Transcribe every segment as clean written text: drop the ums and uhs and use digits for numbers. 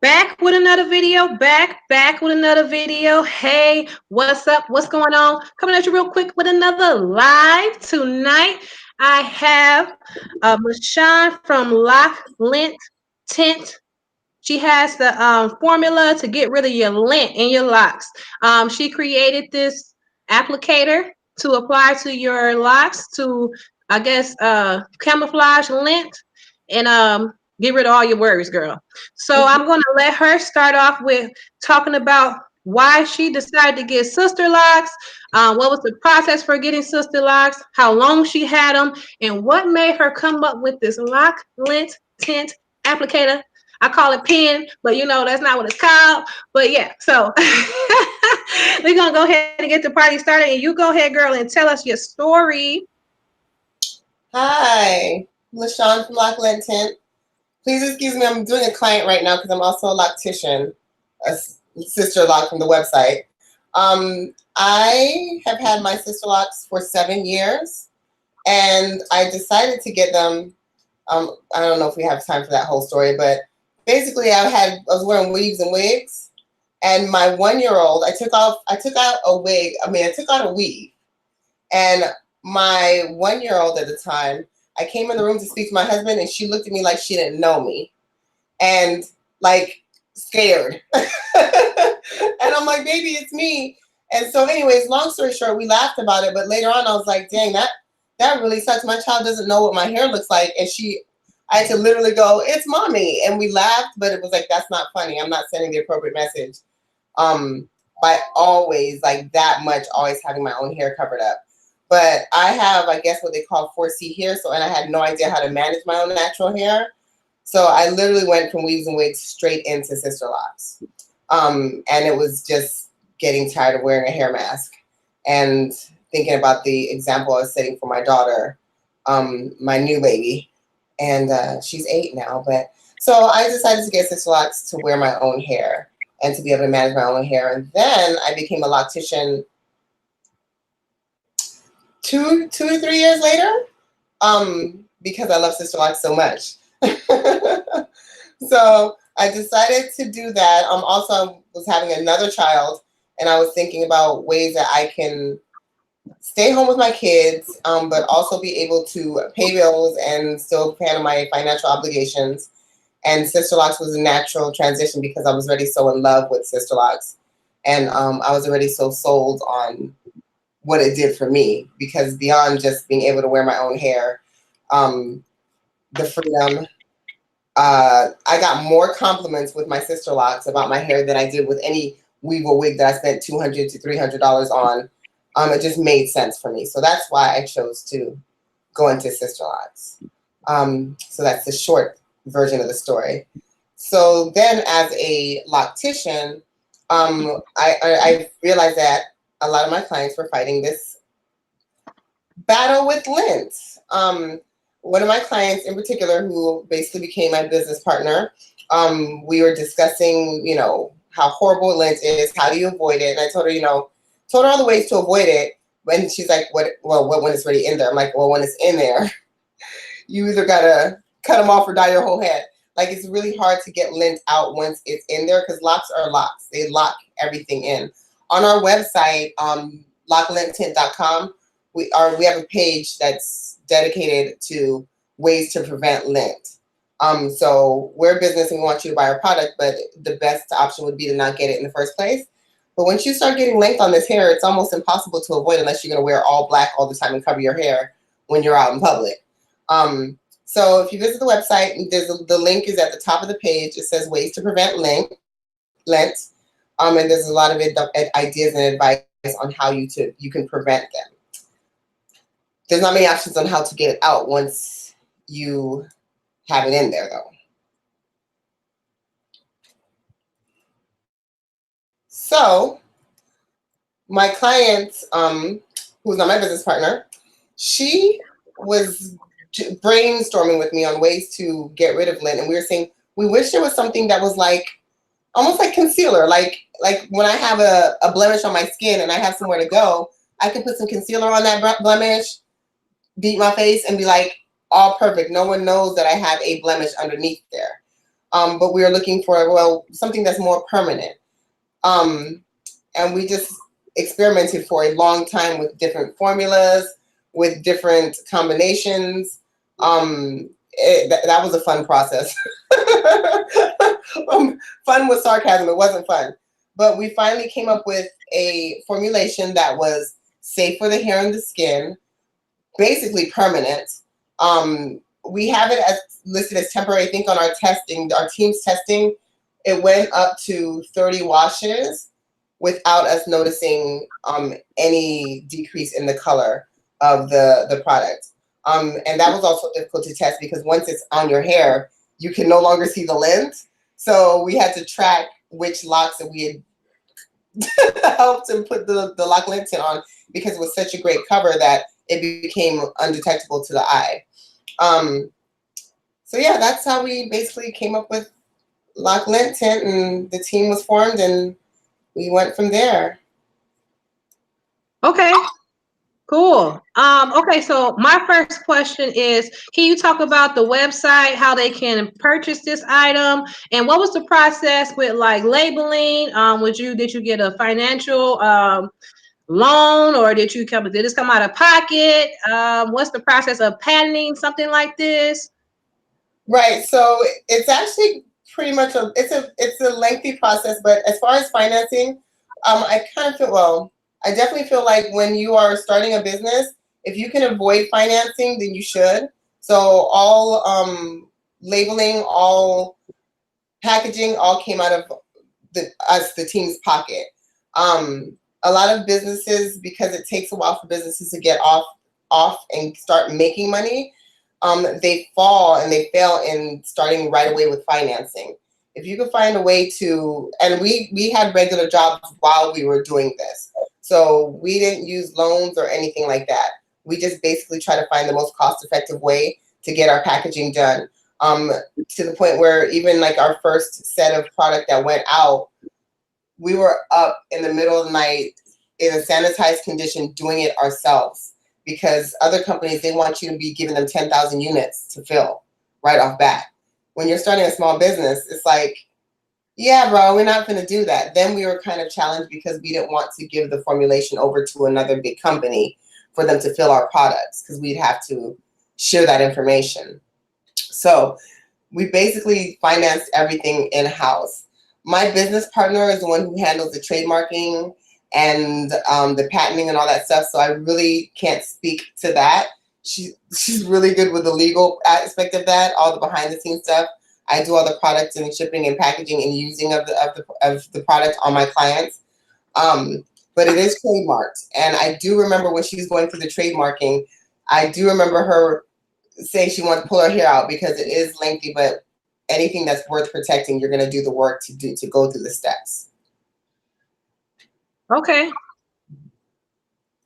Back with another video, back with another video. Hey, what's up? What's going on? Coming at you real quick with another live tonight. I have Michonne from Loc Lint Tint. She has the formula to get rid of your lint in your locks. She created this applicator to apply to your locks to, I guess, camouflage lint and get rid of all your worries, girl. So I'm going to let her start off with talking about why she decided to get Sisterlocks, what was the process for getting Sisterlocks, how long she had them, and what made her come up with this Loc Lint Tint applicator. I call it pen, but you know that's not what it's called. But yeah, so we're gonna go ahead and get the party started. And you go ahead, girl, and tell us your story. Hi, LaShawn from Loc Lint Tint. Please excuse me, I'm doing a client right now because I'm also a loctician, a sister lock from the website. I have had my Sisterlocks for 7 years, and I decided to get them. I don't know if we have time for that whole story, but basically I was wearing weaves and wigs, and my 1-year-old, I took out a wig. I took out a weave, and my 1-year-old at the time, I came in the room to speak to my husband, and she looked at me like she didn't know me, and like scared. And I'm like, baby, it's me. And so anyways, long story short, we laughed about it, but later on I was like, dang, that really sucks. My child doesn't know what my hair looks like. And I had to literally go, it's mommy. And we laughed, but it was like, that's not funny. I'm not sending the appropriate message by always like that much, always having my own hair covered up. But I have, I guess, what they call 4C hair. And I had no idea how to manage my own natural hair. So I literally went from weaves and wigs straight into Sisterlocks. And it was just getting tired of wearing a hair mask and thinking about the example I was setting for my daughter, my new baby. And she's 8 now. But so I decided to get Sisterlocks to wear my own hair and to be able to manage my own hair. And then I became a loctician 2 to 3 years later, because I love Sisterlocks so much. So I decided to do that. Also, I was having another child, and I was thinking about ways that I can stay home with my kids, but also be able to pay bills and still handle my financial obligations. And Sisterlocks was a natural transition because I was already so in love with Sisterlocks, and I was already so sold on what it did for me, because beyond just being able to wear my own hair, the freedom, I got more compliments with my Sisterlocks about my hair than I did with any weave or wig that I spent $200 to $300 on. It just made sense for me. So that's why I chose to go into Sisterlocks. So that's the short version of the story. So then as a loctician, I realized that a lot of my clients were fighting this battle with lint. One of my clients in particular, who basically became my business partner, we were discussing, you know, how horrible lint is, how do you avoid it? And I told her, told her all the ways to avoid it. And she's like, what when it's already in there? I'm like, well, when it's in there, you either gotta cut them off or dye your whole head. Like, it's really hard to get lint out once it's in there, because locks are locks. They lock everything in. On our website, loclinttint.com, we have a page that's dedicated to ways to prevent lint. So we're a business and we want you to buy our product, but the best option would be to not get it in the first place. But once you start getting lint on this hair, it's almost impossible to avoid unless you're going to wear all black all the time and cover your hair when you're out in public. So if you visit the website, the link is at the top of the page. It says ways to prevent lint. And there's a lot of ideas and advice on how you can prevent them. There's not many options on how to get it out once you have it in there, though. So my client, who's not my business partner, she was brainstorming with me on ways to get rid of lint. And we were saying, we wish there was something that was like, almost like concealer. Like when I have a blemish on my skin and I have somewhere to go, I can put some concealer on that blemish, beat my face, and be like, all perfect. No one knows that I have a blemish underneath there. but we were looking for, well, something that's more permanent. And we just experimented for a long time with different formulas, with different combinations. That was a fun process. Fun with sarcasm, it wasn't fun. But we finally came up with a formulation that was safe for the hair and the skin, basically permanent. We have it as listed as temporary. I think on our testing, our team's testing, it went up to 30 washes without us noticing any decrease in the color of the product. And that was also difficult to test because once it's on your hair, you can no longer see the lint. So we had to track which locks that we had helped and put the Loc Lint Tint on because it was such a great cover that it became undetectable to the eye. So yeah, that's how we basically came up with Loc Lint Tint, and the team was formed and we went from there. Okay. Cool. Okay, so my first question is, can you talk about the website, how they can purchase this item, and what was the process with like labeling? Did you get a financial loan, or did this come out of pocket? What's the process of patenting something like this? Right. So it's actually pretty much it's a lengthy process, but as far as financing, I kind of feel, well, I definitely feel like when you are starting a business, if you can avoid financing, then you should. So all labeling, all packaging, all came out of the team's pocket. A lot of businesses, because it takes a while for businesses to get off and start making money, they fall and they fail in starting right away with financing. If you could find a way to, and we had regular jobs while we were doing this. So we didn't use loans or anything like that. We just basically try to find the most cost-effective way to get our packaging done. To the point where even like our first set of product that went out, we were up in the middle of the night in a sanitized condition doing it ourselves, because other companies, they want you to be giving them 10,000 units to fill right off bat. When you're starting a small business, it's like, yeah, bro, we're not going to do that. Then we were kind of challenged because we didn't want to give the formulation over to another big company for them to fill our products, because we'd have to share that information. So we basically financed everything in-house. My business partner is the one who handles the trademarking and the patenting and all that stuff, so I really can't speak to that. She's really good with the legal aspect of that, all the behind-the-scenes stuff. I do all the product and shipping and packaging and using of the product on my clients. But it is trademarked, and I do remember when she was going through the trademarking, I do remember her saying she wanted to pull her hair out because it is lengthy, but anything that's worth protecting, you're going to do the work to go through the steps. Okay.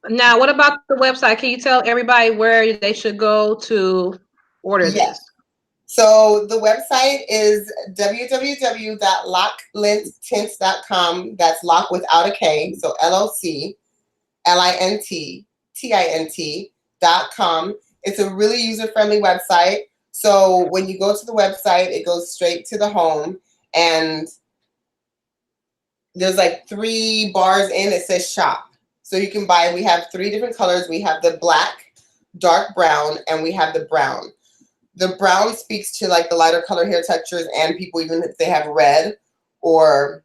Now, what about the website? Can you tell everybody where they should go to order this? So the website is www.loclinttint.com. That's lock without a K. So LOCLINTTINT.com. It's a really user-friendly website. So when you go to the website, it goes straight to the home, and there's like 3 bars in, it says shop. So you can buy, we have 3 different colors. We have the black, dark brown, and we have the brown. The brown speaks to like the lighter color hair textures and people, even if they have red or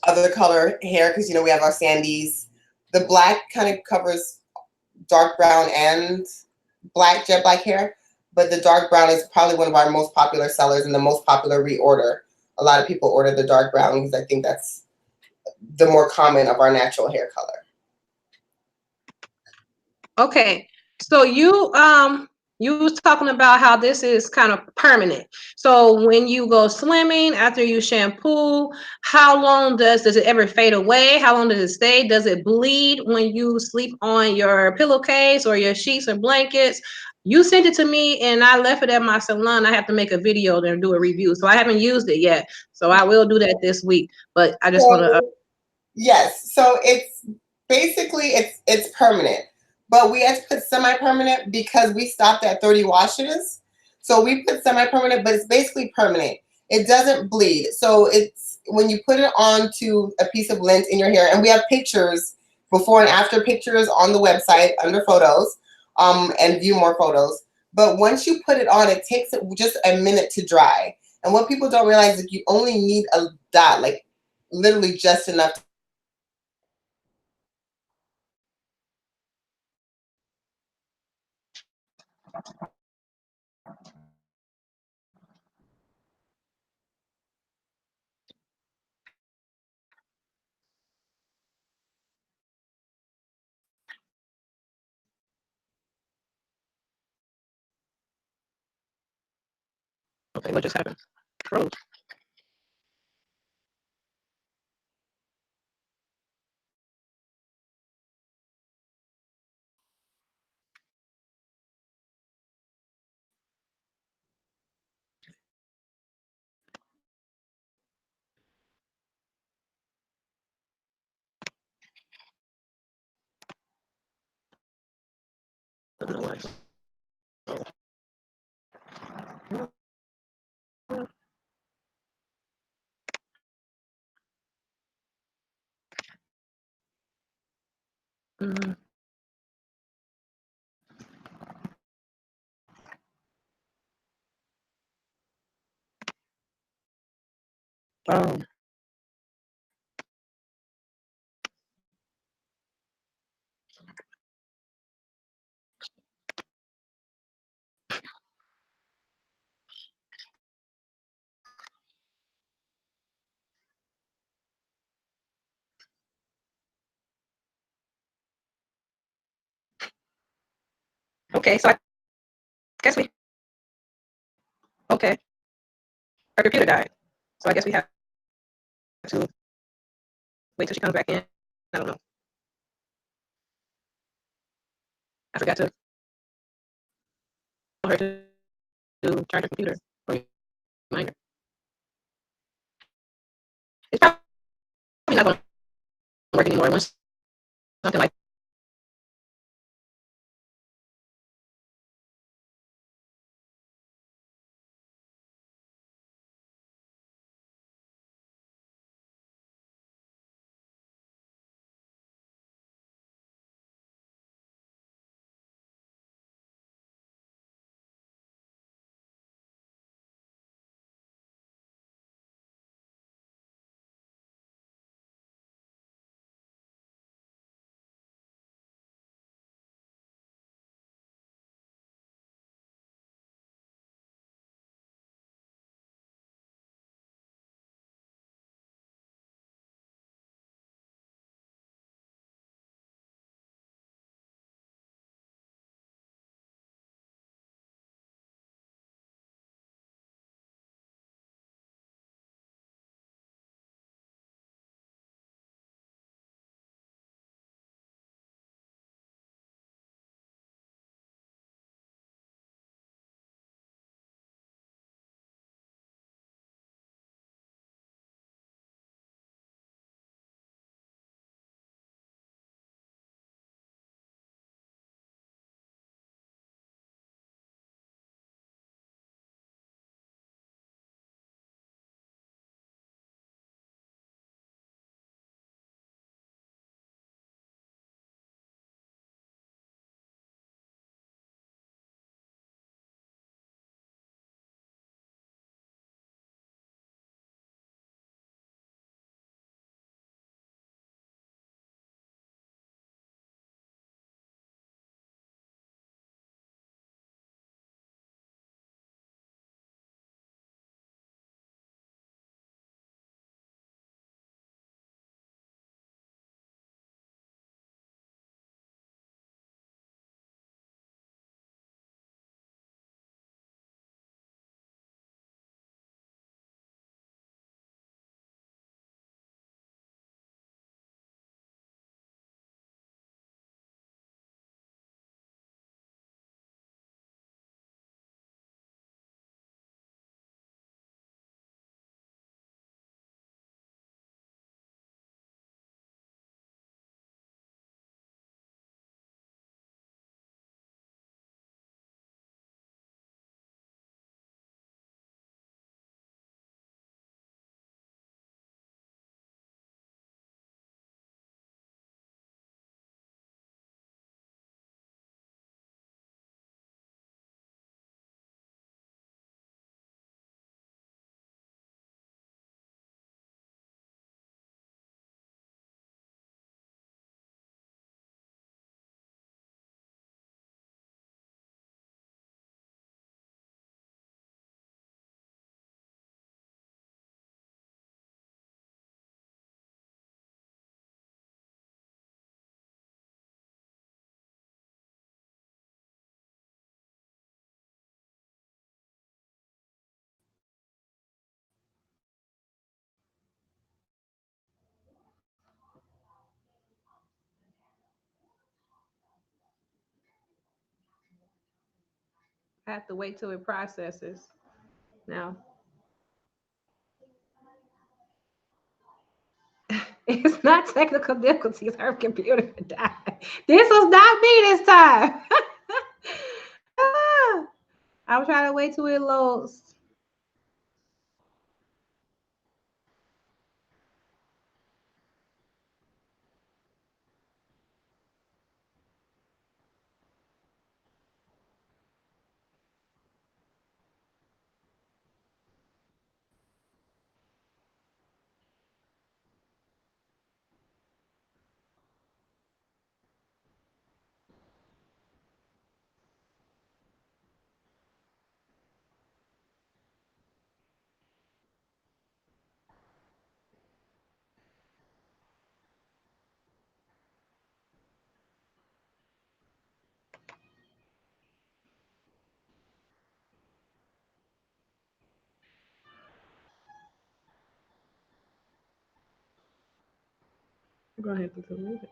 other color hair, because we have our sandies. The black kind of covers dark brown and black, jet black hair, but the dark brown is probably one of our most popular sellers and the most popular reorder. A lot of people order the dark brown because I think that's the more common of our natural hair color. Okay, so you was talking about how this is kind of permanent. So when you go swimming, after you shampoo, how long does it ever fade away? How long does it stay? Does it bleed when you sleep on your pillowcase or your sheets and blankets? You sent it to me and I left it at my salon. I have to make a video and do a review. So I haven't used it yet. So I will do that this week. But I just want to. Yes. So it's basically, it's permanent. But we had to put semi-permanent because we stopped at 30 washes. So we put semi-permanent, but it's basically permanent. It doesn't bleed. So it's when you put it onto a piece of lint in your hair, and we have pictures, before and after pictures on the website under photos, and view more photos. But once you put it on, it takes just a minute to dry. And what people don't realize is you only need a dot, like literally just enough. Okay, what just happened? Froze. I don't know why. Mm, oh, okay, so I guess we, okay, our computer died. So I guess we have to wait till she comes back in. I don't know. I forgot to tell her to charge her computer. Reminder. It's probably not going to work anymore once something like have to wait till it processes. Now, it's not technical difficulties. Her computer died. This was not me this time. Ah, I'm trying to wait till it loads. Go ahead and put the music.